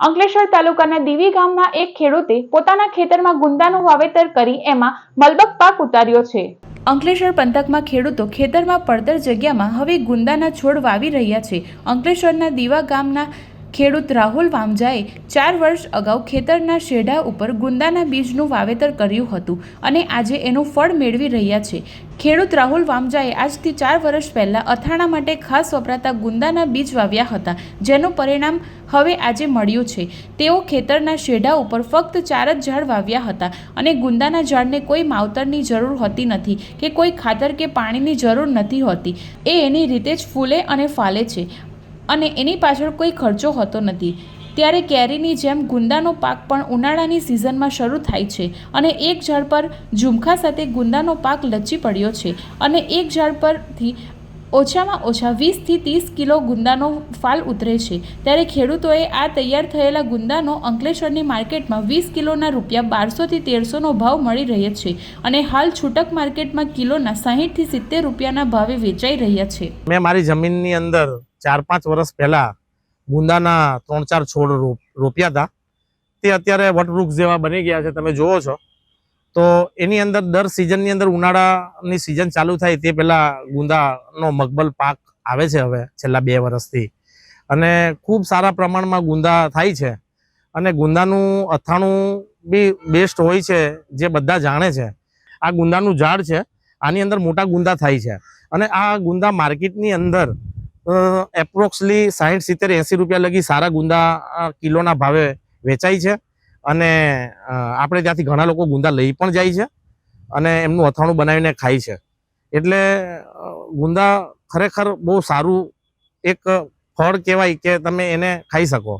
અંકલેશ્વર તાલુકાના દીવી ગામના એક ખેડૂતે પોતાના ખેતરમાં ગુંદાનું વાવેતર કરી એમાં મલબક પાક ઉતાર્યો છે। અંકલેશ્વર પંથકમાં ખેડૂતો ખેતરમાં પડતર જગ્યામાં હવે ગુંદાના છોડ વાવી રહ્યા છે। અંકલેશ્વરના દીવા ગામના ખેડૂત રાહુલ વામજાએ 4 વર્ષ અગાઉ ખેતરના શેઢા ઉપર ગુંદાના બીજનું વાવેતર કર્યું હતું અને આજે એનું ફળ મેળવી રહ્યા છે। ખેડૂત રાહુલ વામજાએ આજથી 4 વર્ષ પહેલા અથાણા માટે ખાસ વપરાતા ગુંદાના બીજ વાવ્યા હતા, જેનું પરિણામ હવે આજે મળ્યું છે। તેઓ ખેતરના શેઢા ઉપર ફક્ત 4 જ ઝાડ વાવ્યા હતા અને ગુંદાના ઝાડને કોઈ માવતરની જરૂર હોતી નથી કે કોઈ ખાતર કે પાણીની જરૂર નથી હોતી। એ એની રીતે જ ફૂલે અને ફાલે છે અને એની પાછળ કોઈ ખર્ચો હોતો નથી। ત્યારે કેરીની જેમ ગુંદાનો પાક પણ ઉનાળાની સિઝનમાં શરૂ થાય છે અને એક ઝાડ પર ઝુમખા સાથે ગુંદાનો પાક લચી પડ્યો છે અને એક ઝાડ પરથી ઓછામાં ઓછા 20 થી 30 કિલો ગુંદાનો ફાલ ઉતરે છે। ત્યારે ખેડૂતોએ આ તૈયાર થયેલા ગુંદાનો અંકલેશ્વરની માર્કેટમાં 20 કિલોના રૂપિયા 1200 થી 1300નો ભાવ મળી રહ્યો છે અને હાલ છૂટક માર્કેટમાં કિલોના 60 થી 70 રૂપિયાના ભાવે વેચાઈ રહ્યા છે। મેં મારી જમીનની અંદર 4-5 વર્ષ પહેલા ગુંદાના 3-4 છોડ રોપ્યા હતા। તે અત્યારે વટવૃક્ષ જેવા બની ગયા છે, તમે જુઓ છો। તો એની અંદર દર સિઝનની અંદર ઉનાળાની સિઝન ચાલુ થાય તે પહેલા ગુંદાનો મગબલ પાક આવે છે હવે છેલ્લા 2 વર્ષથી અને ખૂબ સારા પ્રમાણમાં ગુંદા થાય છે અને ગુંદાનું અથાણું બી બેસ્ટ હોય છે, જે બધા જાણે છે। આ ગુંદાનું ઝાડ છે, આની અંદર મોટા ગુંદા થાય છે અને આ ગુંદા માર્કેટની અંદર એપ્રોક્સલી 60-70-80 રૂપિયા લગી સારા ગુંદા કિલોના ભાવે વેચાય છે અને આપણે ત્યાંથી ઘણા લોકો ગુંદા લઈ પણ જાય છે અને એમનું અથાણું બનાવીને ખાય છે। એટલે ગુંદા ખરેખર બહુ સારું એક ફળ કહેવાય કે તમે એને ખાઈ શકો।